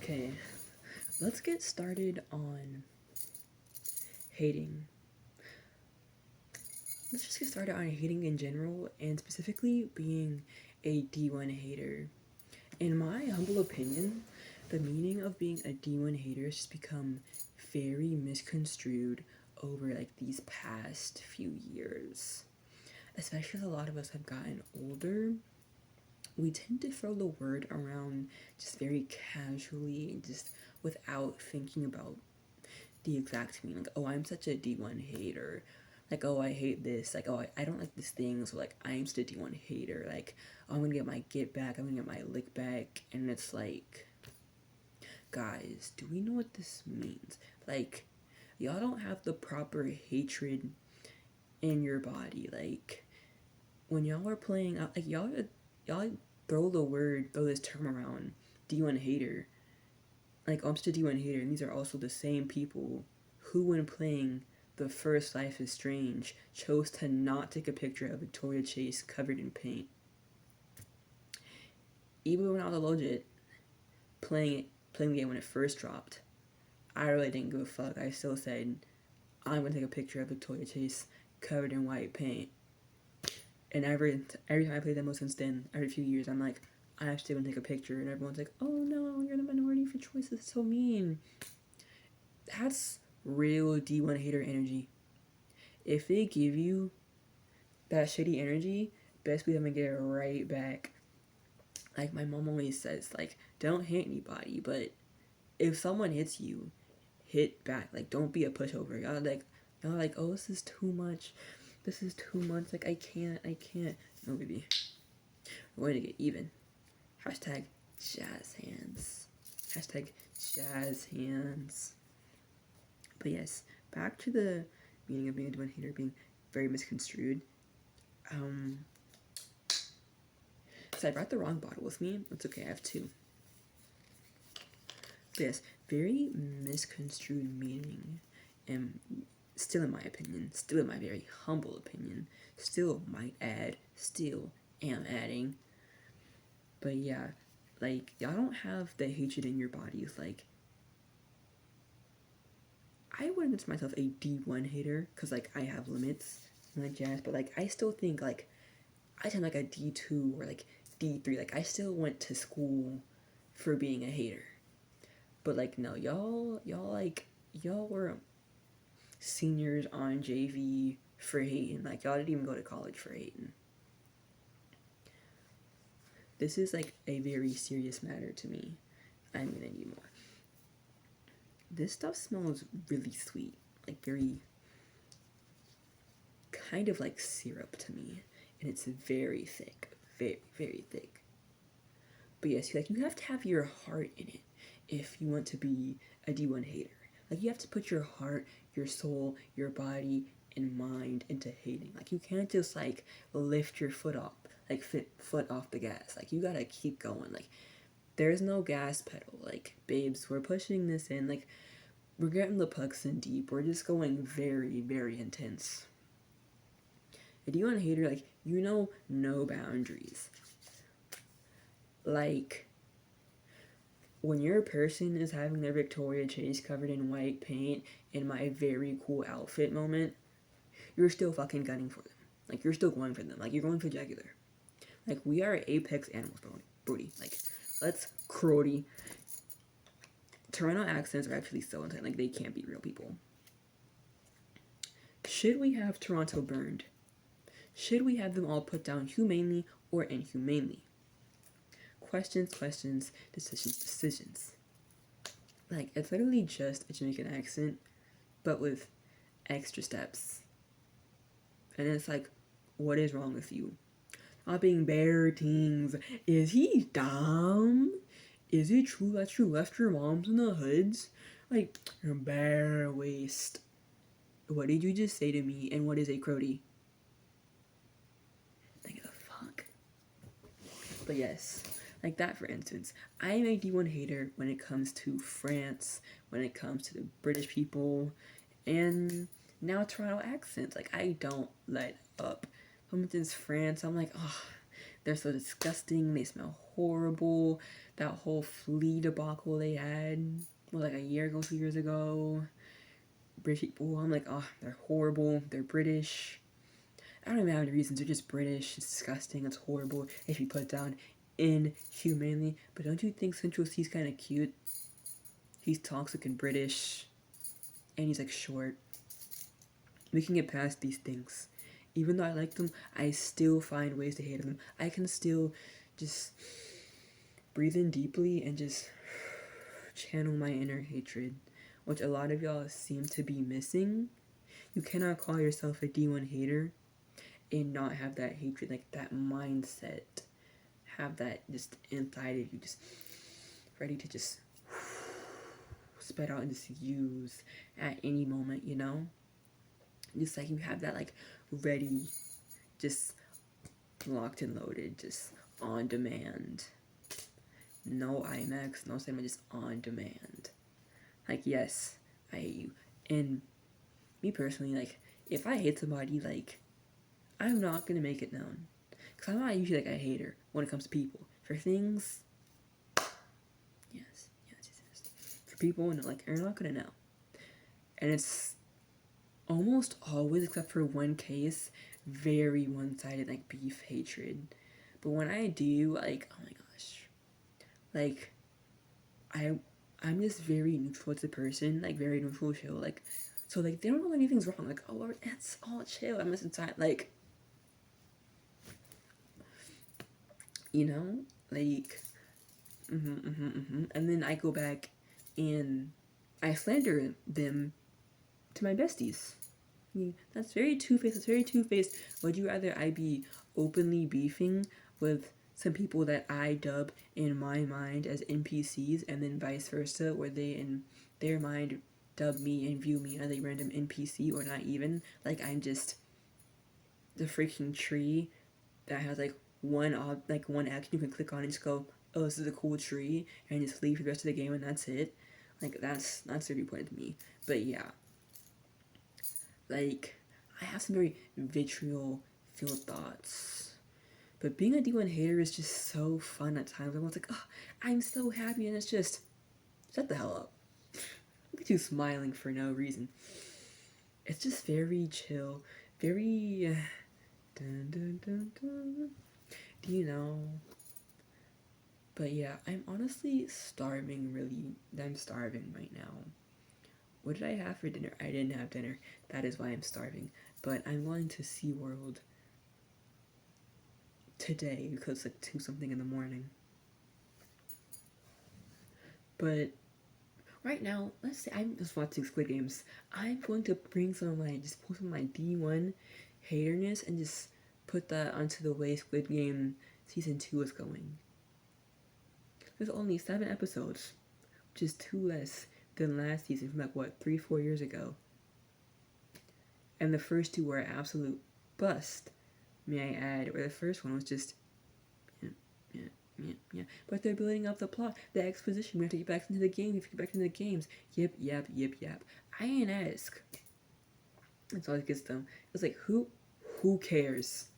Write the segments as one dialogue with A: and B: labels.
A: Okay, let's get started on hating. Let's just get started on hating in general, and specifically being a D1 hater. In my humble opinion, the meaning of being a D1 hater has just become very misconstrued over like these past few years. Especially as a lot of us have gotten older, we tend to throw the word around just very casually and just without thinking about the exact meaning. Like, oh, I'm such a D1 hater. Like, oh, I hate this. Like, oh, I don't like this thing. So, like, I'm such a D1 hater. Like, oh, I'm gonna get my get back. I'm gonna get my lick back. And it's like, guys, do we know what this means? Like, y'all don't have the proper hatred in your body. Like, when y'all are playing out, like, y'all throw this term around, D1 hater. Like, I'm such a D1 hater, and these are also the same people who, when playing the first Life is Strange, chose to not take a picture of Victoria Chase covered in paint. Even when I was legit playing the game when it first dropped, I really didn't give a fuck. I still said, I'm gonna take a picture of Victoria Chase covered in white paint. And every time I play demo since then, every few years, I'm like, I actually want to take a picture, and everyone's like, oh no, you're the minority for choice. It's so mean. That's real D1 hater energy. If they give you that shitty energy, best believe I'm gonna get it right back. Like my mom always says, like, don't hit anybody, but if someone hits you, hit back. Like, don't be a pushover. Y'all like, oh, this is too much. This is too much. Like, I can't. No, baby. We're going to get even. Hashtag jazz hands. Hashtag jazz hands. But yes, back to the meaning of being a D1 hater being very misconstrued. So I brought the wrong bottle with me. It's okay, I have two. But yes, very misconstrued meaning. And still in my opinion, still in my very humble opinion, still might add, still am adding. But yeah, like, y'all don't have the hatred in your bodies. Like, I wouldn't consider myself a D1 hater, because, like, I have limits and like jazz, but, like, I still think, like, I tend like a D2 or, like, D3. Like, I still went to school for being a hater. But, like, no, y'all were seniors on JV for hating. Like, y'all didn't even go to college for hating. This is, like, a very serious matter to me. I'm gonna need more. This stuff smells really sweet. Like, very, kind of like syrup to me. And it's very thick. Very, very thick. But yes, like, you have to have your heart in it if you want to be a D1 hater. Like, you have to put your heart, your soul, your body, and mind into hating. Like, you can't just, like, lift your foot off, like, foot off the gas. Like, you gotta keep going. Like, there's no gas pedal. Like, babes, we're pushing this in. Like, we're getting the pucks in deep. We're just going very, very intense. A D1 hater, like, you know, no boundaries. Like, when your person is having their Victoria Chase covered in white paint in my very cool outfit moment, you're still fucking gunning for them. Like, you're still going for them. Like, you're going for jugular. Like, we are apex animals, Brody. Like, let's cruelty. Toronto accents are actually so intense. Like, they can't be real people. Should we have Toronto burned? Should we have them all put down humanely or inhumanely? Questions, decisions. Like, it's literally just a Jamaican accent, but with extra steps. And it's like, what is wrong with you? Not being bare things. Is he dumb? Is it true that you left your moms in the hoods? Like, your bare waist. What did you just say to me? And what is a crody? Like, the fuck? But yes, like that, for instance. I'm a D1 hater when it comes to France, when it comes to the British people, and now Toronto accents. Like, I don't let up. For instance, France, I'm like, oh, They're so disgusting. They smell horrible. That whole flea debacle they had was like a year ago, 2 years ago. British people, I'm like, oh, they're horrible. They're British. I don't even have any reasons. They're just British. It's disgusting. It's horrible. It should be put down inhumanely. But don't you think Central C's kind of cute? He's toxic and British. And he's like short. We can get past these things. Even though I like them, I still find ways to hate them. I can still just breathe in deeply and just channel my inner hatred, which a lot of y'all seem to be missing. You cannot call yourself a D1 hater and not have that hatred, like that mindset. Have that just inside of you, just ready to just spit out and just use at any moment, you know? Just like you have that like ready, just locked and loaded, just on demand. No IMAX, no cinema, just on demand. Like, yes, I hate you. And me personally, like, if I hate somebody, like, I'm not gonna make it known. Because I'm not usually like a hater when it comes to people. For things, yes. For people, no, like, you're not gonna know. And it's almost always, except for one case, very one-sided, like, beef hatred. But when I do, like, oh my gosh. Like, I'm just very neutral as a person, like, very neutral, chill, like, so, like, they don't know anything's wrong, like, oh, it's all chill, I'm just inside, like, you know, like, and then I go back and I slander them to my besties. Yeah, that's very two-faced. Would you rather I be openly beefing with some people that I dub in my mind as NPCs, and then vice versa, where they in their mind dub me and view me as a random NPC, or not even, like I'm just the freaking tree that has like one action you can click on and just go, oh, this is a cool tree, and just leave for the rest of the game and that's it. Like, that's the viewpoint to me. But yeah, like, I have some very vitriol-filled thoughts. But being a D1 hater is just so fun at times. Everyone's like, oh, I'm so happy, and it's just, shut the hell up. Look at you smiling for no reason. It's just very chill, very, dun, dun, dun, dun. Do you know? But yeah, I'm honestly starving, really. I'm starving right now. What did I have for dinner? I didn't have dinner. That is why I'm starving. But I'm going to SeaWorld today because it's like 2 something in the morning. But right now, let's say I'm just watching Squid Games. I'm going to bring some of my, just pull some of my D1 haterness and just put that onto the way Squid Game Season 2 is going. There's only 7 episodes, which is 2 less than last season from like, what, 3-4 years ago. And the first 2 were absolute bust, may I add, or the first one was just, yeah. But they're building up the plot, the exposition. We have to get back into the game. We have to get back into the games. Yep. I ain't ask. That's all it gets them. It's like, who cares?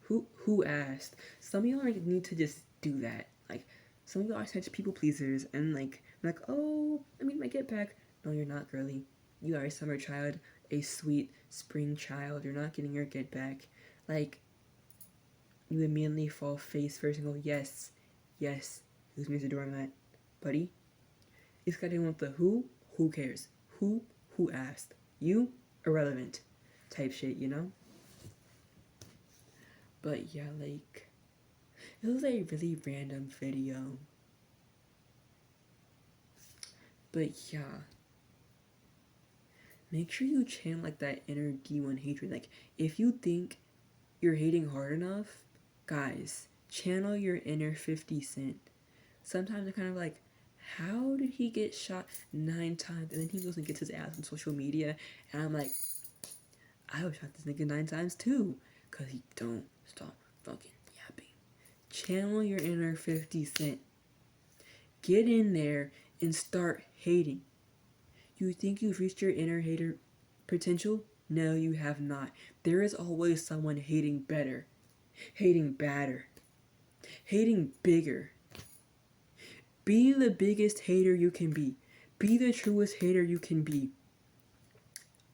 A: Who asked? Some of y'all need to just do that. Like, some of y'all are such people pleasers, and like, oh, I mean, my get back. No, you're not, girly. You are a summer child, a sweet spring child. You're not getting your get back. Like, you immediately fall face first and go, yes. Who's Mr. Doormat? Buddy? It's got to want the who cares? Who asked? You? Irrelevant. Type shit, you know? But yeah, like, it was a really random video. But yeah. Make sure you channel like that inner D1 hatred. Like, if you think you're hating hard enough, guys, channel your inner 50 Cent. Sometimes I'm kind of like, how did he get shot 9 times? And then he goes and gets his ass on social media, and I'm like, I would shot this nigga 9 times too, cause he don't stop fucking yapping. Channel your inner 50 Cent. Get in there and start hating. You think you've reached your inner hater potential? No, you have not. There is always someone hating better. hating badder, hating bigger. Be the biggest hater you can be. Be the truest hater you can be.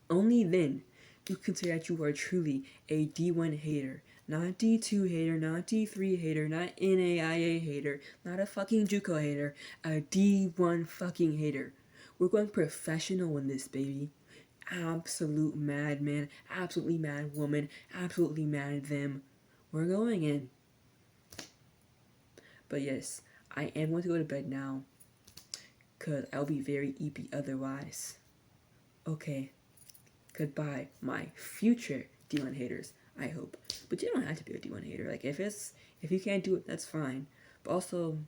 A: Only then you consider that you are truly a D1 hater. Not D2 hater, not D3 hater, not NAIA hater, not a fucking JUCO hater, a D1 fucking hater. We're going professional in this, baby. Absolute madman, absolutely mad woman, absolutely mad them. We're going in. But yes, I am going to go to bed now, because I'll be very eepy otherwise. Okay, goodbye, my future D1 haters, I hope. But you don't have to be a D1 hater. Like, if you can't do it, that's fine. But also,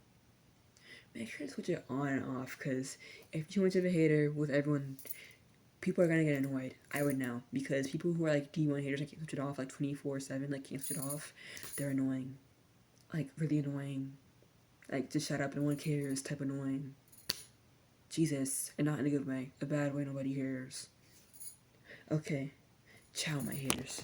A: make sure to switch it on and off, because if you're too much of a hater with everyone, people are gonna get annoyed. I would now, because people who are like D1 haters, like, can't switch it off like 24/7, like, can't switch it off. They're annoying, like, really annoying. Like, just shut up, no one cares type annoying. Jesus, and not in a good way, a bad way nobody cares. Okay, ciao, my haters.